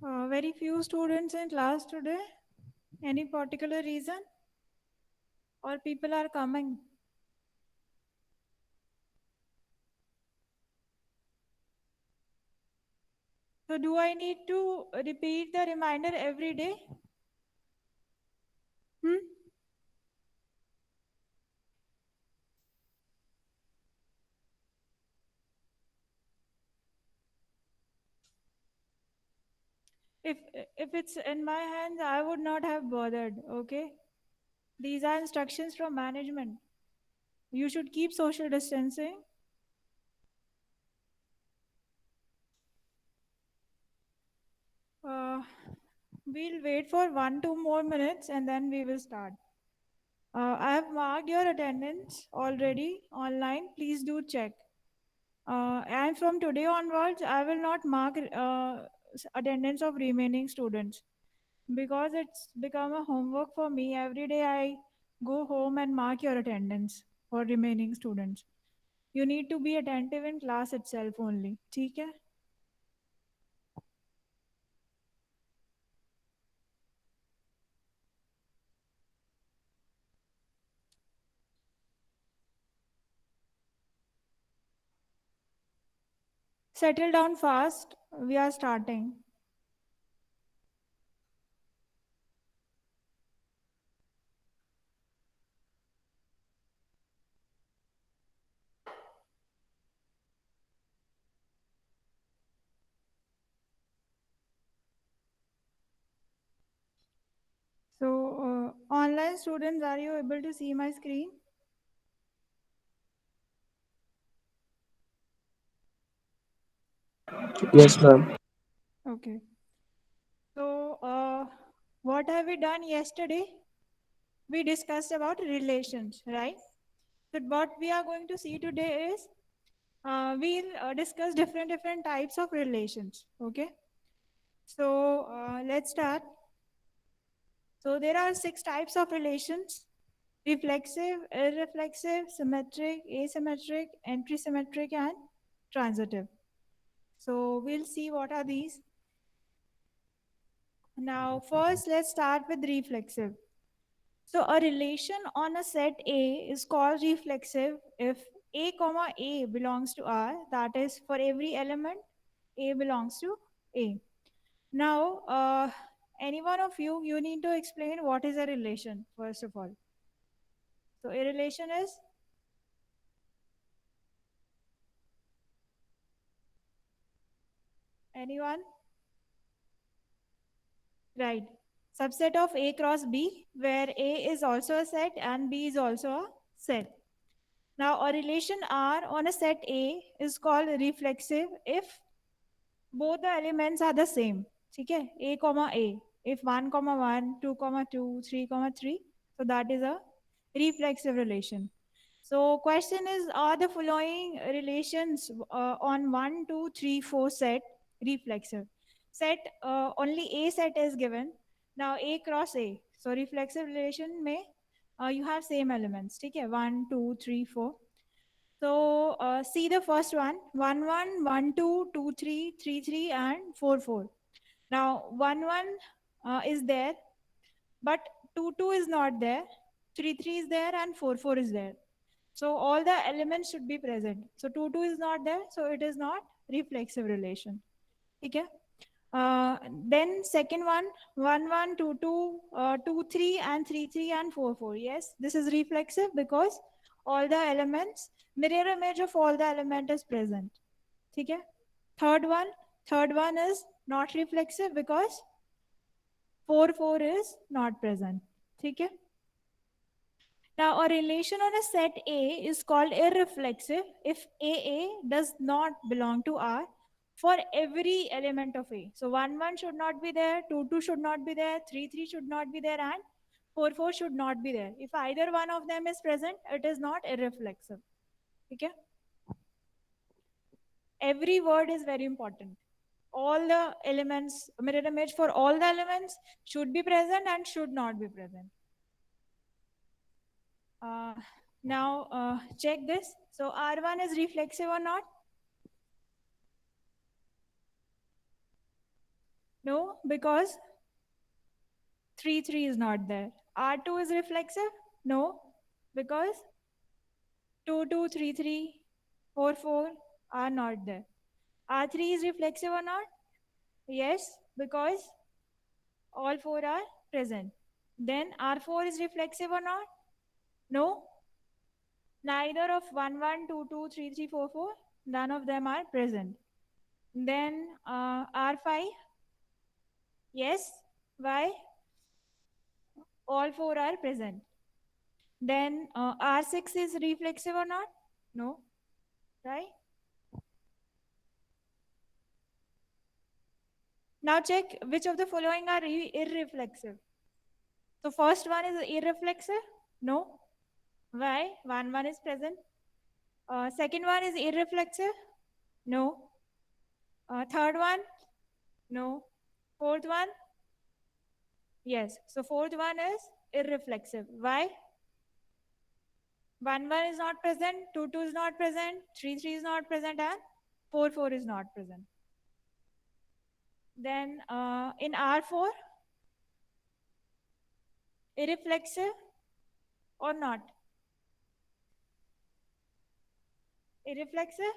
Very few students in class today. Any particular reason? Or people are coming? So do I need to repeat the reminder every day? Hmm? If if it's in my hands, I would not have bothered. Okay, these are instructions from management. You should keep social distancing. Uh, we'll wait for 1-2 more minutes and then we will start. I have marked your attendance already online. Please do check. And from today onwards, I will not mark attendance of remaining students because it's become a homework for me. Every day I go home and mark your attendance for remaining students. You need to be attentive in class itself only. ठीक है? Settle down fast. We are starting. So, online students, are you able to see my screen? Yes, ma'am. Okay. So, what have we done yesterday? We discussed about relations, right? So, what we are going to see today is we'll discuss different types of relations. Okay. So, let's start. So, there are 6 types of relations: reflexive, irreflexive, symmetric, asymmetric, antisymmetric, and transitive. So, we'll see what are these. Now, first, let's start with reflexive. So a relation on a set A is called reflexive if A comma A belongs to R, that is for every element A belongs to A. Now, any one of you, you need to explain what is a relation, first of all. So a relation is, anyone? Right. Subset of A cross B, where A is also a set and B is also a set. Now, a relation R on a set A is called reflexive if both the elements are the same. ठीक है? A comma A. If 1 comma 1, 2 comma 2, 3 comma 3, so that is a reflexive relation. So question is, are the following relations on 1, 2, 3, 4 set reflexive? Set only A set is given. Now A cross A. So reflexive relation may you have same elements. ठीक है? 1, 2, 3, 4. So see the first one, 1 1, 1 2, 2 3, 3 3, and 4 4. Now 1 1 is there, but 2 2 is not there, 3 3 is there, and 4 4 is there. So all the elements should be present. So 2 2 is not there, so it is not reflexive relation. Okay? Then second one, 1 1, 2 2, 2 3, and 3 3, and 4 4. Yes, this is reflexive because all the elements, mirror image of all the element is present. Okay? Third one, third one is not reflexive because 4 4 is not present. Okay? Now, a relation on a set A is called irreflexive if AA does not belong to R for every element of A. So 1 1 should not be there, 2 2 should not be there, 3 3 should not be there, and 4 4 should not be there. If either one of them is present, it is not irreflexive. Okay? Every word is very important. All the elements, mirror image for all the elements should be present and should not be present. Uh, now check this. So R1 is reflexive or not? No, because 3, 3 is not there. R2 is reflexive? No, because 2, 2, 3, 3, 4, 4 are not there. R3 is reflexive or not? Yes, because all 4 are present. Then R4 is reflexive or not? No, neither of 1, 1, 2, 2, 3, 3, 4, 4. None of them are present. Then R5, yes. Why? All 4 are present. Then R6 is reflexive or not? No, right? Now check which of the following are irreflexive. So first one is irreflexive? No. Why? 1, 1 is present. Second one is irreflexive? No. Third one? No. Fourth one? Yes. So fourth one is irreflexive. Why? 1, 1 is not present, 2, 2 is not present, 3, 3 is not present, and 4, 4 is not present. Then in R4, irreflexive or not? Irreflexive.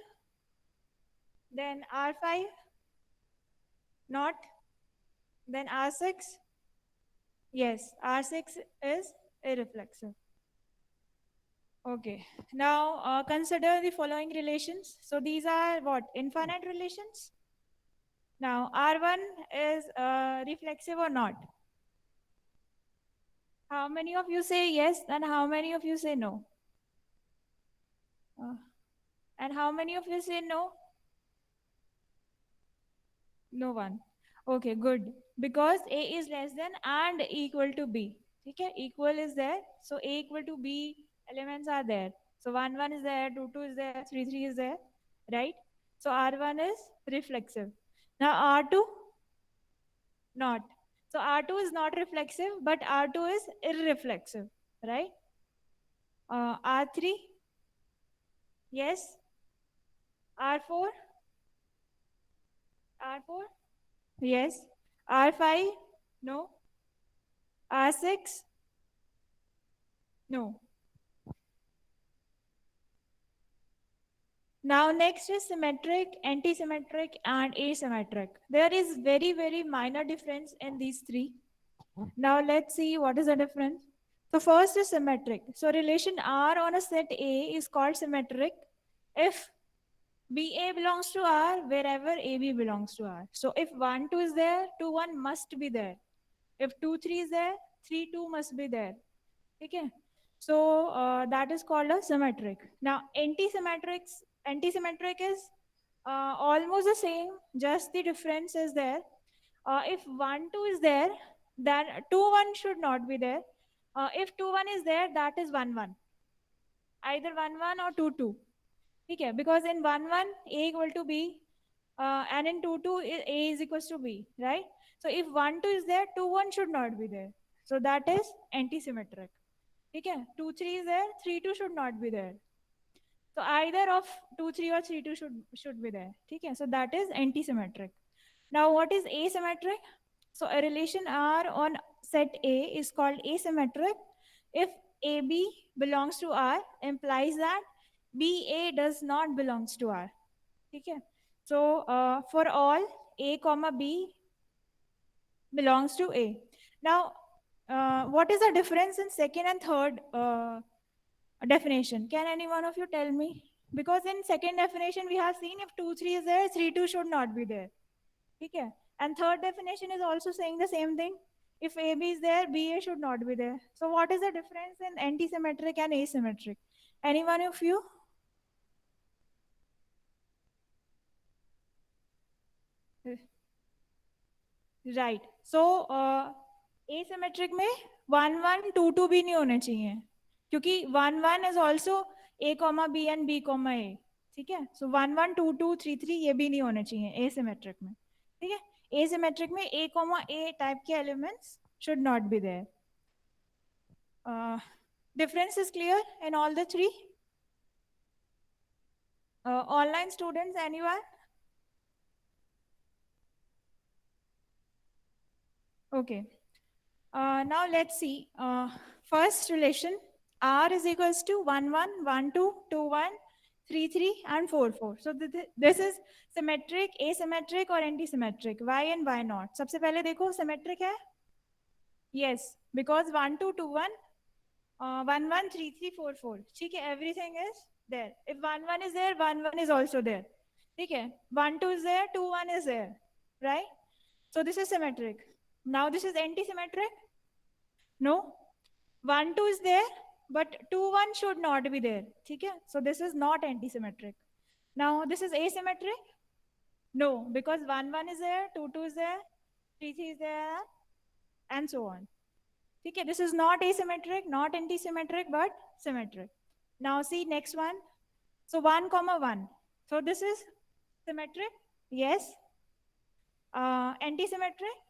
Then R5, not. Then R6, yes, R6 is irreflexive. Okay, now consider the following relations. So these are what? Infinite relations. Now R1 is reflexive or not? How many of you say yes and how many of you say no? Uh, and how many of you say no? No one. Okay, good. Because A is less than and equal to B. Okay, equal is there. So A equal to B elements are there. So 1, 1 is there, 2, 2 is there, 3, 3 is there. Right? So R1 is reflexive. Now R2, not. So R2 is not reflexive, but R2 is irreflexive. Right? R3, yes. R4, R4, yes. R5, no. R6, no. Now next is symmetric, anti-symmetric and asymmetric. There is very, very minor difference in these three. Now let's see what is the difference. So first is symmetric. So relation R on a set A is called symmetric if BA belongs to R wherever AB belongs to R. So if 1, 2 is there, 2, 1 must be there. If 2, 3 is there, 3, 2 must be there. Okay. So that is called a symmetric. Now anti-symmetric is almost the same, just the difference is there. If 1, 2 is there, then 2, 1 should not be there. If 2, 1 is there, that is 1, 1. Either 1, 1 or 2, 2. Okay, because in 1, 1, A equal to B, and in 2, 2, A is equals to B, right? So if 1, 2 is there, 2, 1 should not be there. So that is anti-symmetric. Okay, 2, 3 is there, 3, 2 should not be there. So either of 2, 3 or 3, 2 should be there. Okay, so that is anti-symmetric. Now what is asymmetric? So a relation R on set A is called asymmetric if AB belongs to R implies that BA does not belongs to R. Okay. So for all A comma B belongs to A. Now what is the difference in second and third definition? Can any one of you tell me? Because in second definition we have seen if 2, 3 is there, 3, 2 should not be there. Okay. And third definition is also saying the same thing. If AB is there, BA should not be there. So what is the difference in anti-symmetric and asymmetric? Any one of you? Right. So asymmetric में 1, 1, 2, 2 भी नहीं होने चाहिए क्योंकि 1, 1 is also A comma B and B comma A. ठीक है. So 1, 1, 2, 2, 3, 3 ये भी नहीं होने चाहिए asymmetric में. ठीक है. Asymmetric में A comma A type के elements should not be there. Difference is clear in all the three? Online students, anyone? Okay. Now let's see. First relation, R is equals to 1, 1, 1, 2, 2, 1, 3, 3, and 4, 4. So this is symmetric, asymmetric और antisymmetric. Why and why not? सबसे पहले देखो symmetric है. Yes, because 1, 2, 2, 1, 1, 1, 3, 3, 4, 4. ठीक है, everything is there. If 1, 1 is there, 1, 1 is also there. ठीक है, 1, 2 is there, 2, 1 is there. Right? So this is symmetric. Now this is antisymmetric. No, 1 2 is there, but 2 1 should not be there. Okay, so this is not antisymmetric. Now this is asymmetric. No, because 1 1 is there, 2 2 is there, 3 3 is there, and so on. Okay, this is not asymmetric, not antisymmetric, but symmetric. Now see next one. So 1 comma 1. So this is symmetric. Yes. Antisymmetric.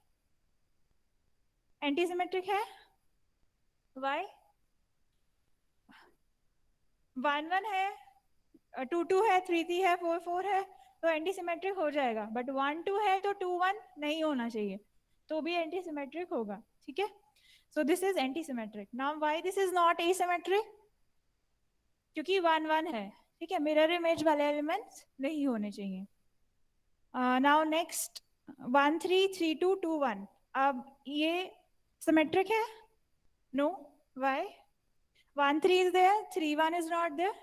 Antisymmetric है. Why? 1 1 है, 2 2 है, 3 3 है, 4 4 है, तो antisymmetric हो जाएगा. But 1 2 है तो 2 1 नहीं होना चाहिए, तो भी एंटीसिमेट्रिक होगा. ठीक है, so this is antisymmetric. Now why this is not asymmetric? क्योंकि 1 1 है. ठीक है, मिरर इमेज वाले एलिमेंट्स नहीं होने चाहिए. Now next 1 3 3 2 2 1. अब ये सिमेट्रिक है? No. Why? 1 3 is there, 3 1 is not there,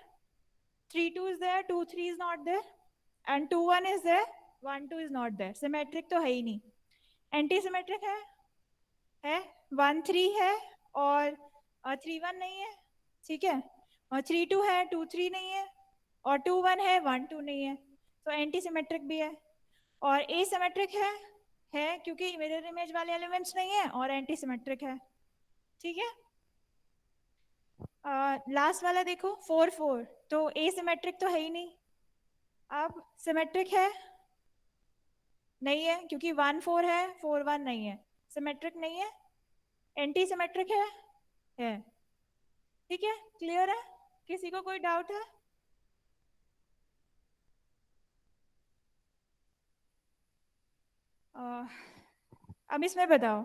3 2 is there, 2 3 is not there, and 2 1 is there, 1 2 is not there. Symmetric तो है ही नहीं. Antisymmetric है 1 3 है और 3 1 नहीं है. ठीक है, और 3 2 है, 2 3 नहीं है, और 2 1 है, 1 2 नहीं है, तो एंटीसिमेट्रिक भी है. और एसिमेट्रिक है क्योंकि मिरर इमेज वाले एलिमेंट्स नहीं है और एंटीसिमेट्रिक है. ठीक है, लास्ट वाला देखो 4 4, तो एसिमेट्रिक तो है ही नहीं. अब सिमेट्रिक है? नहीं है, क्योंकि 1 4 है, 4 1 नहीं है. सिमेट्रिक नहीं है. एंटी सिमेट्रिक है. ठीक है, क्लियर है? किसी को कोई डाउट है? अब इसमें बताओ.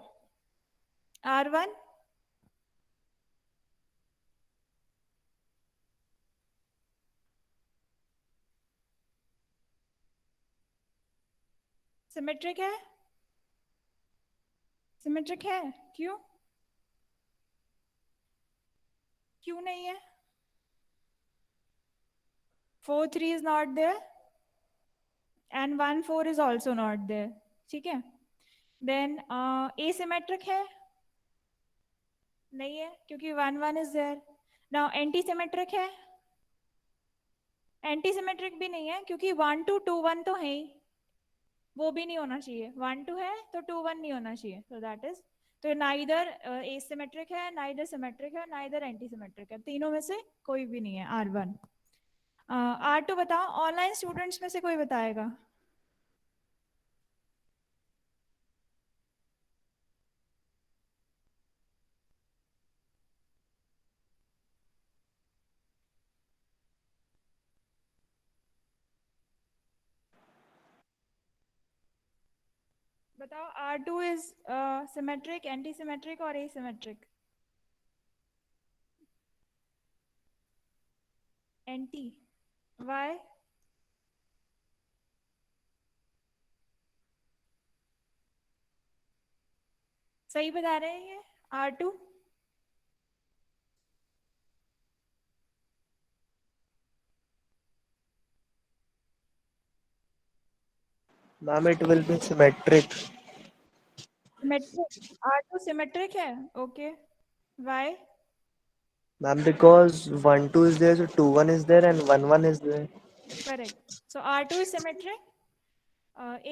R1 सिमेट्रिक है? सिमेट्रिक है. क्यों? क्यों नहीं है? 4 3 is not there and 1 4 is also not there. ठीक है, देन asymmetric है? नहीं है, क्योंकि 1 1 is there. नाउ एंटीसिमेट्रिक है? एंटीसिमेट्रिक भी नहीं है, क्योंकि 1 2 2 1 तो है ही, वो भी नहीं होना चाहिए. 1 2 है तो 2 1 नहीं होना चाहिए. तो दैट इज, तो नाइदर एसिमेट्रिक है, नाइदर सिमेट्रिक है, नाइदर एंटीसिमेट्रिक है. तीनों में से कोई भी नहीं है. R1. R2 बताओ. ऑनलाइन स्टूडेंट्स में से कोई बताएगा? बताओ. R2 इज सिमेट्रिक, एंटीसिमेट्रिक और एसिमेट्रिक? एंटी. व्हाई? सही बता रहे हैं ये. R2 Ma'am, it will be symmetric. Symmetric. R2 symmetric है. Okay, why? Ma'am, because 1 2 is there, so 2 1 is there, and 1 1 is there. Correct. So R2 is symmetric.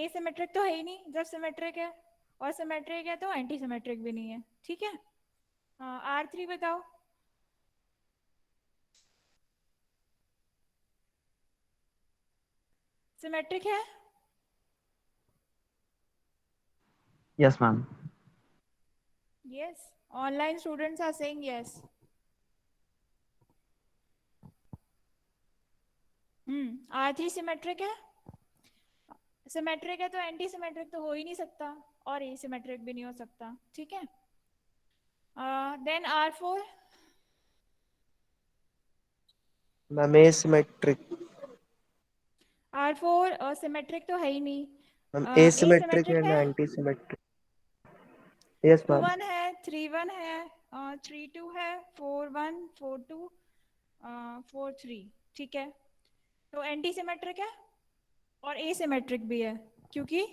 Asymmetric तो है ही नहीं जब सिमेट्रिक है, और सिमेट्रिक है तो एंटी सिमेट्रिक भी नहीं है. ठीक है. R3 बताओ. सिमेट्रिक है? Yes, ma'am. Yes. Online students are saying yes. R3 symmetric है. सिमेट्रिक है तो एंटी सिमेट्रिक तो हो ही नहीं सकता और एसिमेट्रिक भी नहीं हो सकता, ठीक है। Then R4, ma'am asymmetric. R4 symmetric तो है ही नहीं, मैम एसिमेट्रिक एसिमेट्रिक एंड है। Anti symmetric. Yes 2 ma'am. 1 है, 3 1 है, 3 2 है, 4 1 4 2, 4 3, ठीक है। तो एंटी सिमेट्रिक है और एसिमेट्रिक भी है क्योंकि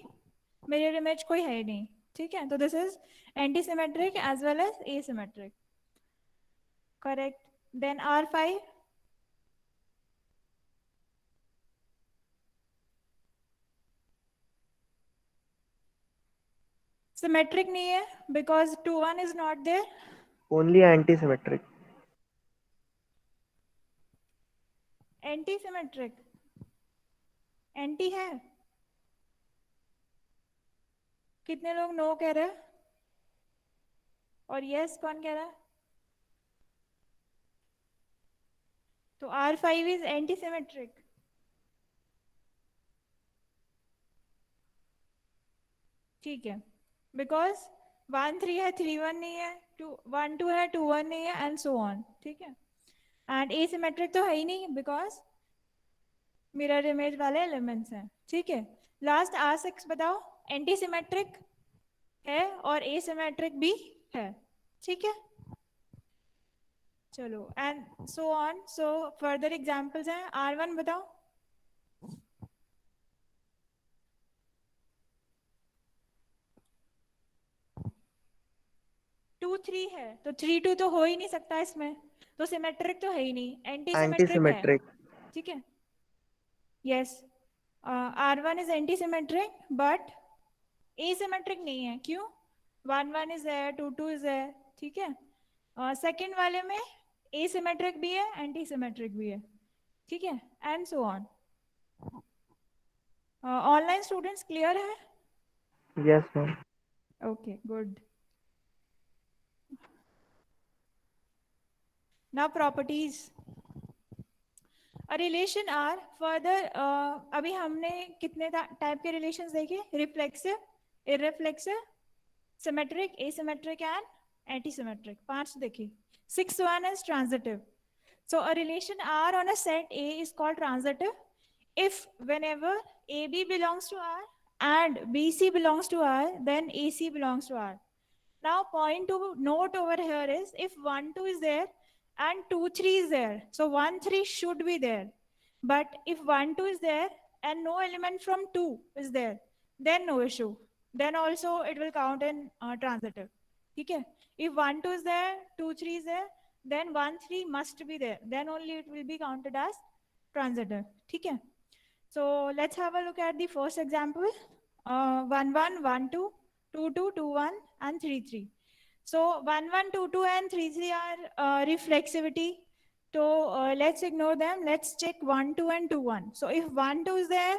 मिरर इमेज कोई है ही नहीं, ठीक है। तो this is anti symmetric as well as asymmetric, correct. Then R5, symmetric नहीं है because 2 1 is not there. Only anti symmetric. Anti symmetric, anti है। कितने लोग नो कह रहे हैं और यस कौन कह रहा है? तो R5 इज एंटी सिमेट्रिक, ठीक है, बिकॉज 1 3 है, 3 1 नहीं है, 2 1 2 है, 2 1 नहीं है, एंड सो ऑन, ठीक है। एंड एसिमेट्रिक तो है ही नहीं बिकॉज मिरर इमेज वाले एलिमेंट्स हैं, ठीक है। लास्ट R6 बताओ, एंटी सिमेट्रिक है और एसिमेट्रिक भी है, ठीक है। चलो and so on, so further examples हैं। R1 बताओ, 2 3 है तो 3 2 तो हो ही नहीं सकता इसमें, तो सिमेट्रिक तो है ही नहीं, एंटी एंटी सिमेट्रिक है, सिमेट्रिक। ठीक है। Yes, R1 is anti symmetric but asymmetric नहीं है, क्यों? 1 1 इज है, 2 2 इज है, ठीक है। सेकेंड वाले में एसिमेट्रिक भी है, एंटी सिमेट्रिक भी है, ठीक है, and so on. Online students clear है? Yes ma'am. Okay good. Now properties. Relation are further, अभी हमने कितने टाइप के रिलेशंस देखे? Reflexive, irreflexive, symmetric, asymmetric and anti symmetric, 5 देखे। 6th one is transitive. So a relation R on a set A is called transitive if whenever AB belongs to R and BC belongs to R, then AC belongs to R. Now point to note over here is if 1 2 is there and 2 3 is there, so 1 3 should be there. But if 1 2 is there and no element from 2 is there, then no issue. Then also it will count in transitive. Okay? If 1 2 is there, 2 3 is there, then 1 3 must be there. Then only it will be counted as transitive. Okay? So let's have a look at the first example. 1 1 1 2, 2 2 2 1 and 3 3. So 1 1 2 2 and 3 3 are reflexivity. So let's ignore them. Let's check 1 2 and 2 1. So if 1 2 is there,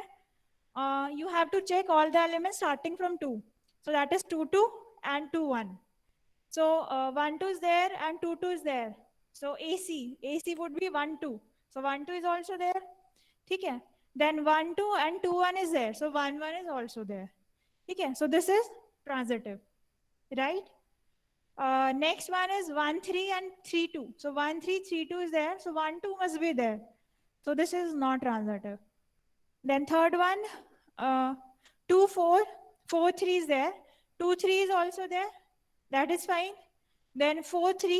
you have to check all the elements starting from 2. So that is 2 2 and 2 1. So 1 2 is there and 2 2 is there. So AC would be 1 2. So 1 2 is also there. Okay. Then 1 2 and 2 1 is there. So 1 1 is also there. Okay. So this is transitive, right? Next one is 1 3 and 3 2. So 1 3 3 2 is there. So 1 2 must be there. So this is not transitive. Then third one, 2 4, 4 3 is there. 2 3 is also there. That is fine. Then 4 3,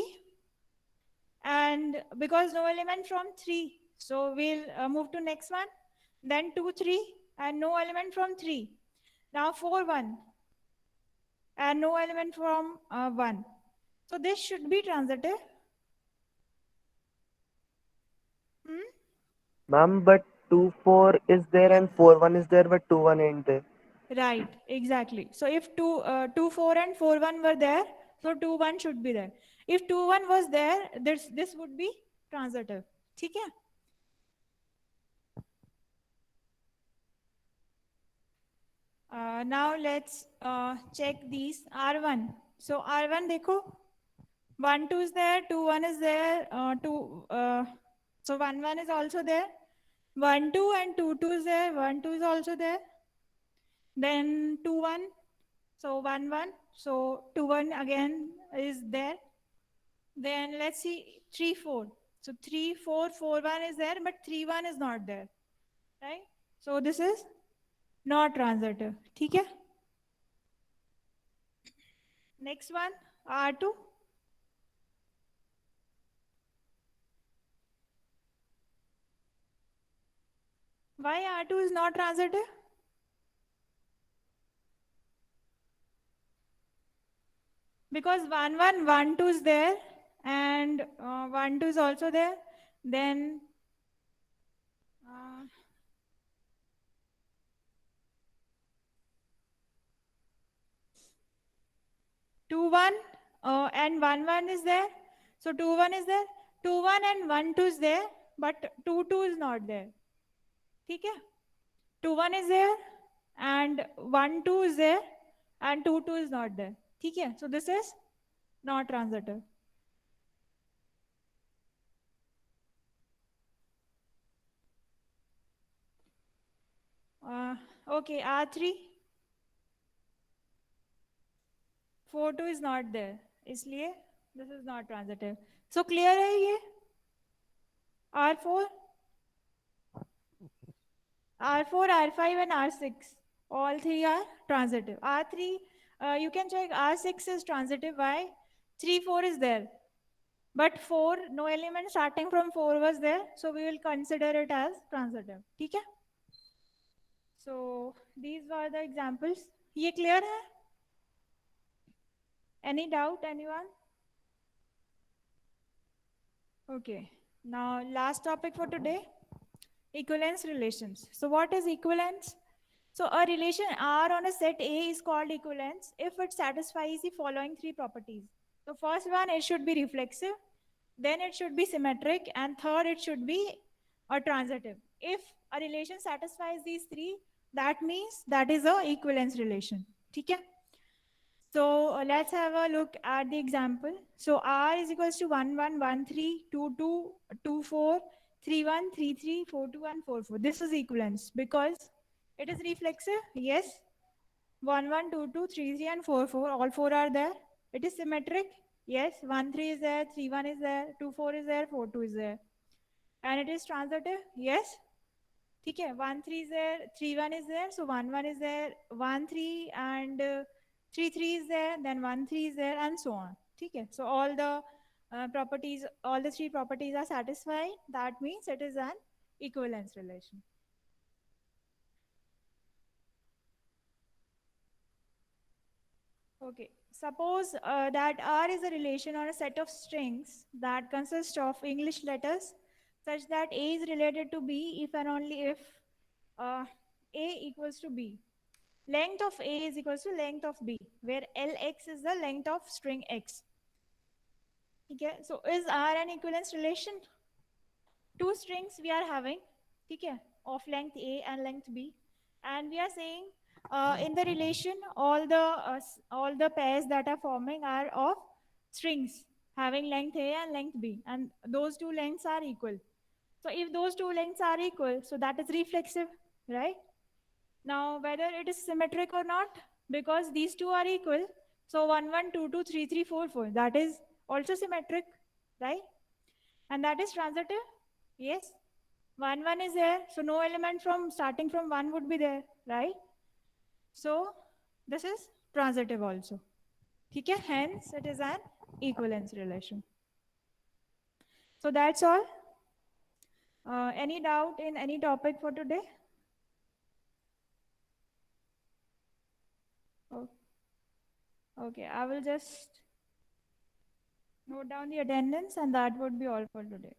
and because no element from 3, so we'll move to next one. Then 2 3 and no element from 3. Now 4 1 and no element from 1. So this should be transitive. Ma'am, but 2 4 is there and 4 1 is there, but 2 1 ain't there. Right, exactly. So if 2 4 and 4 1 were there, so 2 1 should be there. If 2 1 was there, this would be transitive. ठीक है? Now let's check these R1. So R1 देखो, 1 2 is there, 2 1 is there, so 1 1 is also there. 1 2 and 2 2 is there, 1 2 is also there. Then 2 1. So 1 1. So 2 1 again is there. Then let's see 3 4. So 3 4 4 1 is there, but 3 1 is not there, right? So this is not transitive. Okay. Next one, R2. Why R2 is not transitive? Because 1 1 1 2 is there, and 1 2 is also there. Then uh, 2 1 and 1 1 is there. So 2 1 is there. 2 1 and 1 2 is there, but 2 2 is not there. Okay? 2 1 is there, and 1 2 is there, and 2 2 is not there. Okay? So this is not transitive. Okay, R3. 4 2 is not there. इसलिए this is not transitive. So clear है ये? R4, R4, R5 and R6. All three are transitive. R3, you can check R6 is transitive. Why? 3 4 is there. But 4, no element starting from 4 was there. So we will consider it as transitive. ठीक है? So these were the examples. ये clear है? Any doubt, anyone? Okay. Now last topic for today, equivalence relations. So what is equivalence? So a relation R on a set A is called equivalence if it satisfies the following three properties. So first one, it should be reflexive, then it should be symmetric, and third, it should be a transitive. If a relation satisfies these three, that means that is a equivalence relation. Okay? So let's have a look at the example. So R is equals to 1 1 1 3 2 2 2 4 3 1 3 3 4 2 and 4 4. This is equivalence because it is reflexive. Yes. 1 1 2 2 3 3 and 4 4. All four are there. It is symmetric. Yes. 1 3 is there. 3 1 is there. 2 4 is there. 4 2 is there. And it is transitive. Yes. ठीक है 1 3 is there, 3 1 is there, so 1 1 is there, 1 3 and 3 3 is there, then 1 3 is there, and so on. ठीक है, so all the properties, all the three properties are satisfied. That means it is an equivalence relation. Okay, suppose that R is a relation or a set of strings that consist of English letters such that A is related to B if and only if A equals to B. Length of A is equals to length of B, where Lx is the length of string x. Okay, so is R an equivalence relation? Two strings we are having, okay, of length A and length B, and we are saying in the relation all the pairs that are forming are of strings having length A and length B, and those two lengths are equal. So if those two lengths are equal, so that is reflexive, right? Now, whether it is symmetric or not, because these two are equal, so 1, 1, 2, 2, 3, 3, 4, 4, that is also symmetric, right? And that is transitive, yes. 1, 1 is there, so no element from starting from 1 would be there, right? So, this is transitive also. Okay? Hence, it is an equivalence relation. So, that's all. Any doubt in any topic for today? Oh. Okay, I will just note down the attendance, and that would be all for today.